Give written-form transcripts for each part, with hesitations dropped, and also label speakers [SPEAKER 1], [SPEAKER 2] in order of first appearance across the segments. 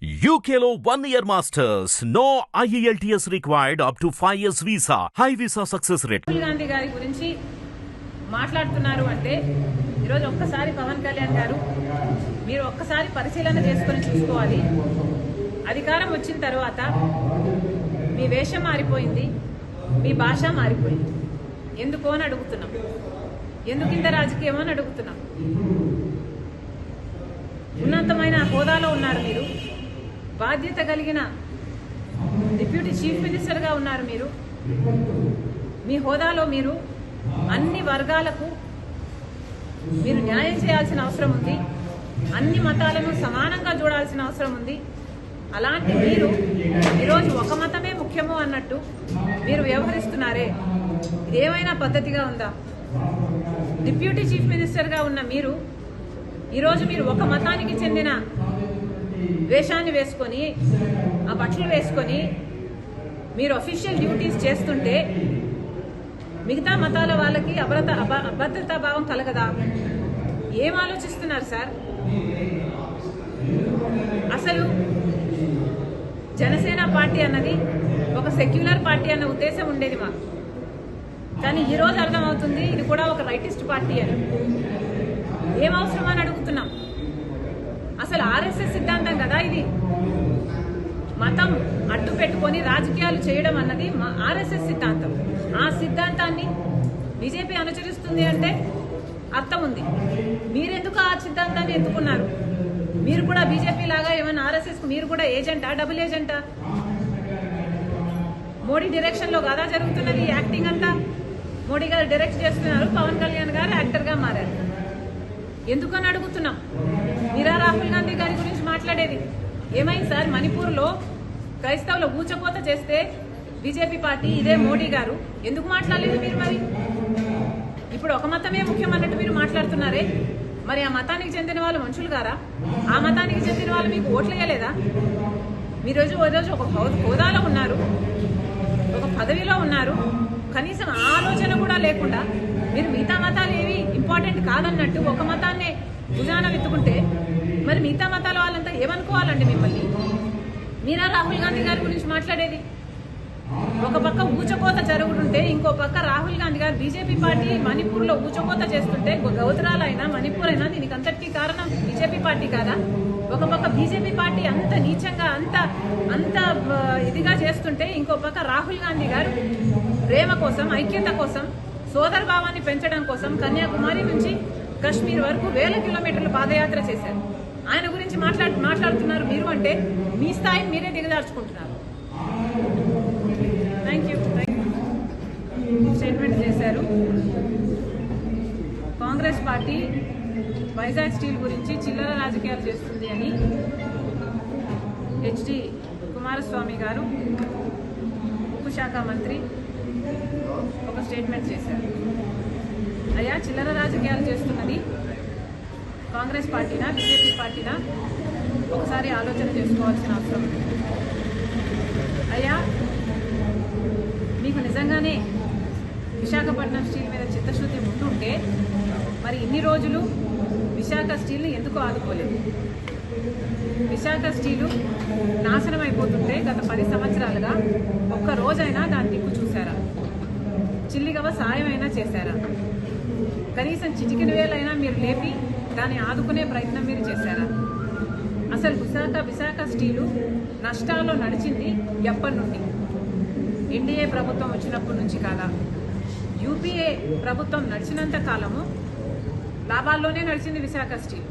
[SPEAKER 1] UKలో 1 year masters. No IELTS required up to 5 years visa. High visa success rate.
[SPEAKER 2] Rahul Gandhi గారి గురించి మాట్లాడుతున్నారు అంటే ఈరోజు ఒక్కసారి పవన్ కళ్యాణ్ గారు మీరు ఒక్కసారి పరిశీలన చేసుకొని చూసుకోవాలి. అధికారం వచ్చిన తర్వాత మీ వేషం మారిపోయింది, మీ భాష మారిపోయింది. ఎందుకో అని అడుగుతున్నాం. ఎందుకు ఇంత రాజకీయం అని అడుగుతున్నాం. ఉన్నతమైన హోదాలో ఉన్నారు మీరు, బాధ్యత కలిగిన డిప్యూటీ చీఫ్ మినిస్టర్గా ఉన్నారు మీరు. మీ హోదాలో మీరు అన్ని వర్గాలకు మీరు న్యాయం చేయాల్సిన అవసరం ఉంది. అన్ని మతాలను సమానంగా చూడాల్సిన అవసరం ఉంది. అలాంటి మీరు ఈరోజు ఒక మతమే ముఖ్యము అన్నట్టు మీరు వ్యవహరిస్తున్నారే, ఇదేమైనా పద్ధతిగా ఉందా? డిప్యూటీ చీఫ్ మినిస్టర్గా ఉన్న మీరు ఈరోజు మీరు ఒక మతానికి చెందిన వేషాన్ని వేసుకొని, ఆ బట్టలు వేసుకొని మీరు అఫీషియల్ డ్యూటీస్ చేస్తుంటే మిగతా మతాల వాళ్ళకి అభద్రతా భావం కలగదా? ఏం ఆలోచిస్తున్నారు సార్? అసలు జనసేన పార్టీ అన్నది ఒక సెక్యులర్ పార్టీ అన్న ఉద్దేశం ఉండేది మాకు. కానీ ఈరోజు అర్థమవుతుంది ఇది కూడా ఒక రైటిస్ట్ పార్టీ అని. ఏం అవసరం అని అడుగుతున్నాం. అసలు ఆర్ఎస్ఎస్ సిద్ధాంతం కదా ఇది. మతం అడ్డు పెట్టుకొని రాజకీయాలు చేయడం అన్నది ఆర్ఎస్ఎస్ సిద్ధాంతం. ఆ సిద్ధాంతాన్ని బీజేపీ అనుసరిస్తుంది అంటే అర్థం ఉంది. మీరెందుకు ఆ సిద్ధాంతాన్ని ఎత్తుకున్నారు? మీరు కూడా బీజేపీ లాగా ఏమైనా ఆర్ఎస్ఎస్ మీరు కూడా ఏజెంటా, డబుల్ ఏజెంటా? మోడీ డైరెక్షన్ లో కాదా జరుగుతున్నది యాక్టింగ్ అంతా? మోడీ గారు డైరెక్ట్ చేస్తున్నారు, పవన్ కళ్యాణ్ గారు యాక్టర్ గా మారారు. ఎందుకని అడుగుతున్నాం. మీరా రాహుల్ గాంధీ గారి గురించి మాట్లాడేది? ఏమైంది సార్? మణిపూర్లో క్రైస్తవుల ఊచకోత చేస్తే బీజేపీ పార్టీ, ఇదే మోడీ గారు ఎందుకు మాట్లాడలేదు మీరు? మరి ఇప్పుడు ఒక మతమే ముఖ్యం అన్నట్టు మీరు మాట్లాడుతున్నారే, మరి ఆ మతానికి చెందిన వాళ్ళు మనుషులు గారా? ఆ మతానికి చెందిన వాళ్ళు మీకు ఓట్లు వేయలేదా? మీరోజు ఒక హోదాలో ఉన్నారు, ఒక పదవిలో ఉన్నారు, కనీసం ఆలోచన కూడా లేకుండా మీరు మిగతా మతాలు ఏవి ఇంపార్టెంట్ కాదన్నట్టు ఒక మతాన్నే భుజాన వెతుకుంటే మరి మిగతా మతాల వాళ్ళంతా ఏమనుకోవాలండి మిమ్మల్ని? మీరా రాహుల్ గాంధీ గారి గురించి మాట్లాడేది? ఒక పక్క ఊచకోత జరుగుతుంటే ఇంకో పక్క రాహుల్ గాంధీ గారు బీజేపీ పార్టీ మణిపూర్లో ఊచకోత చేస్తుంటే, గౌతరాలైనా మణిపూర్ అయినా దీనికి అంతటికీ కారణం బీజేపీ పార్టీ కాదా? ఒక పక్క బీజేపీ పార్టీ అంత నీచంగా అంత ఇదిగా చేస్తుంటే ఇంకో పక్క రాహుల్ గాంధీ గారు ప్రేమ కోసం, ఐక్యత కోసం, సోదర భావాన్ని పెంచడం కోసం కన్యాకుమారి నుంచి కశ్మీర్ వరకు 1000 కిలోమీటర్లు పాదయాత్ర చేశారు. ఆయన గురించి మాట్లాడుతున్నారు మీరు అంటే మీ స్థాయిని మీరే దిగజార్చుకుంటున్నారు. Thank you. స్టేట్మెంట్ చేశారు. కాంగ్రెస్ పార్టీ వైజాగ్ స్టీల్ గురించి చిల్లర రాజకీయాలు చేస్తుంది అని హెచ్డి కుమారస్వామి గారు, ఉక్కు శాఖ మంత్రి, ఒక స్టేట్మెంట్ చేశారు. అయ్యా, చిల్లర రాజకీయాలు చేస్తున్నది కాంగ్రెస్ పార్టీనా బీజేపీ పార్టీనా? ఒకసారి ఆలోచన చేసుకోవాల్సిన అవసరం ఉంది. అయ్యా, మీకు నిజంగానే విశాఖపట్నం స్టీల్ మీద చిత్తశుద్ధి ఉంటుంటే మరి ఇన్ని రోజులు విశాఖ స్టీల్ని ఎందుకు ఆదుకోలేదు? విశాఖ స్టీలు నాశనం అయిపోతుంటే గత 10 సంవత్సరాలుగా ఒక్క రోజైనా దాని దిక్కు చూశారా? చిల్లిగవ సాయమైనా చేశారా? కనీసం చిటికిన వేలైనా మీరు లేపి దాన్ని ఆదుకునే ప్రయత్నం మీరు చేశారా? అసలు విశాఖ స్టీలు నష్టాల్లో నడిచింది ఎప్పటి నుండి? ఎన్డీఏ ప్రభుత్వం వచ్చినప్పటి నుంచి కాదా? యూపీఏ ప్రభుత్వం నడిచినంత కాలము లాభాల్లోనే నడిచింది విశాఖ స్టీల్.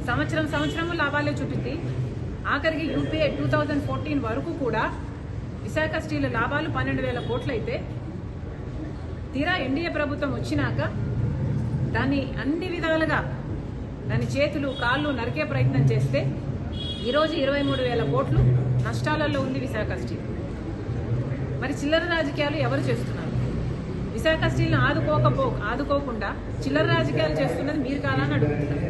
[SPEAKER 2] సంవత్సరము లాభాలే చూపింది. ఆఖరికి యూపీఏ 2014 వరకు కూడా విశాఖ స్టీల్ లాభాలు 12,000 కోట్లు అయితే, తీరా ఎన్డీఏ ప్రభుత్వం వచ్చినాక దాన్ని అన్ని విధాలుగా దాని చేతులు కాళ్ళు నరికే ప్రయత్నం చేస్తే ఈరోజు 23,000 కోట్లు నష్టాలలో ఉంది విశాఖ స్టీల్. మరి చిల్లర రాజకీయాలు ఎవరు చేస్తున్నారు? విశాఖ స్టీల్ని ఆదుకోకుండా చిల్లర రాజకీయాలు చేస్తున్నది మీరు కాదని అడుగుతున్నారు.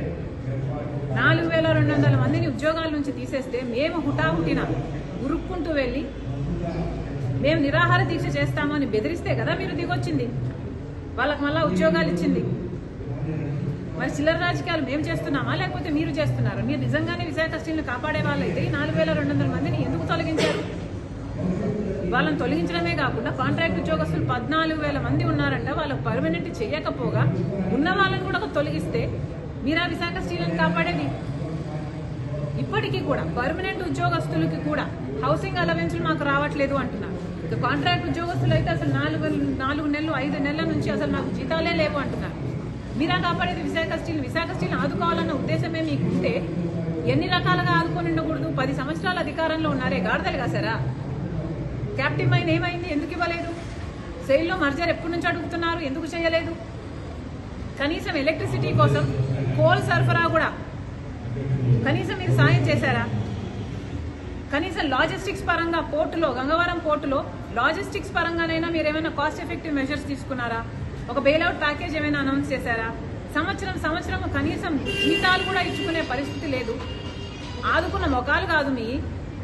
[SPEAKER 2] 4,200 మందిని ఉద్యోగాల నుంచి తీసేస్తే మేము హుటాహుటిన ఉరుక్కుంటూ వెళ్ళి మేము నిరాహార దీక్ష చేస్తామని బెదిరిస్తే కదా మీరు దిగొచ్చింది. వాళ్ళకి మళ్ళా ఉద్యోగాలు ఇచ్చింది. మరి చిల్లర రాజకీయాలు మేము చేస్తున్నామా లేకపోతే మీరు చేస్తున్నారా? మీరు నిజంగానే విశాఖ స్టీల్ని కాపాడే వాళ్ళైతే ఈ 4200 మందిని ఎందుకు తొలగించారు? వాళ్ళని తొలగించడమే కాకుండా కాంట్రాక్ట్ ఉద్యోగస్తులు 14,000 మంది ఉన్నారంట. వాళ్ళకు పర్మనెంట్ చేయకపోగా ఉన్న వాళ్ళని కూడా తొలగిస్తే మీరా విశాఖ స్టీల్ని కాపాడేది? ఇప్పటికీ కూడా పర్మనెంట్ ఉద్యోగస్తులకి కూడా హౌసింగ్ అలవెన్స్లు మాకు రావట్లేదు అంటున్నారు. ఇక కాంట్రాక్ట్ ఉద్యోగస్తులు అయితే అసలు 4 నెలలు 5 నెలల నుంచి అసలు నాకు జీతాలే లేవు అంటున్నారు. మీరా కాపాడేది విశాఖ స్టీల్. విశాఖ స్టీల్ ఆదుకోవాలన్న ఉద్దేశమే మీకు ఉంటే ఎన్ని రకాలుగా ఆదుకొని ఉండకూడదు? 10 సంవత్సరాల అధికారంలో ఉన్నారే, గాడిదలు కాసారా? క్యాప్టివ్ మైన్ ఏమైంది? ఎందుకు ఇవ్వలేదు? సెయిల్లో మర్జర్ ఎప్పటి నుంచి అడుగుతున్నారు, ఎందుకు చేయలేదు? కనీసం ఎలక్ట్రిసిటీ కోసం కోల్ సరఫరా కూడా కనీసం మీరు సాయం చేశారా? కనీసం లాజిస్టిక్స్ పరంగా పోర్టులో, గంగవరం పోర్టులో లాజిస్టిక్స్ పరంగానైనా మీరు ఏమైనా కాస్ట్ ఎఫెక్టివ్ మెజర్స్ తీసుకున్నారా? ఒక బెయిల్అవుట్ ప్యాకేజ్ ఏమైనా అనౌన్స్ చేశారా? సంవత్సరం కనీసం జీతాలు కూడా ఇచ్చుకునే పరిస్థితి లేదు. ఆదుకున్న మొఖాలు కాదు మీ.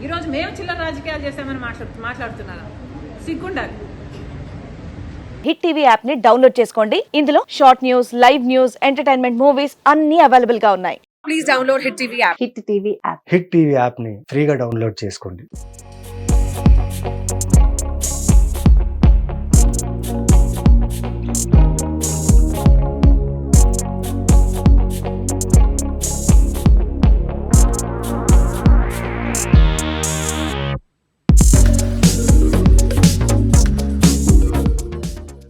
[SPEAKER 2] ఈరోజు మేము చిల్లర రాజకీయాలు చేస్తామని మాట్లాడుతున్నారా? సిగ్గుండాలి.
[SPEAKER 3] హిట్ టీవీ యాప్ ని డౌన్లోడ్ చేసుకోండి. ఇందులో short news, live news, entertainment movies అన్ని అవైలబుల్ గా ఉన్నాయి.
[SPEAKER 4] Please download Hit TV app.
[SPEAKER 3] Hit TV app.
[SPEAKER 5] Hit TV యాప్ని ఫ్రీగా డౌన్లోడ్ చేసుకోండి.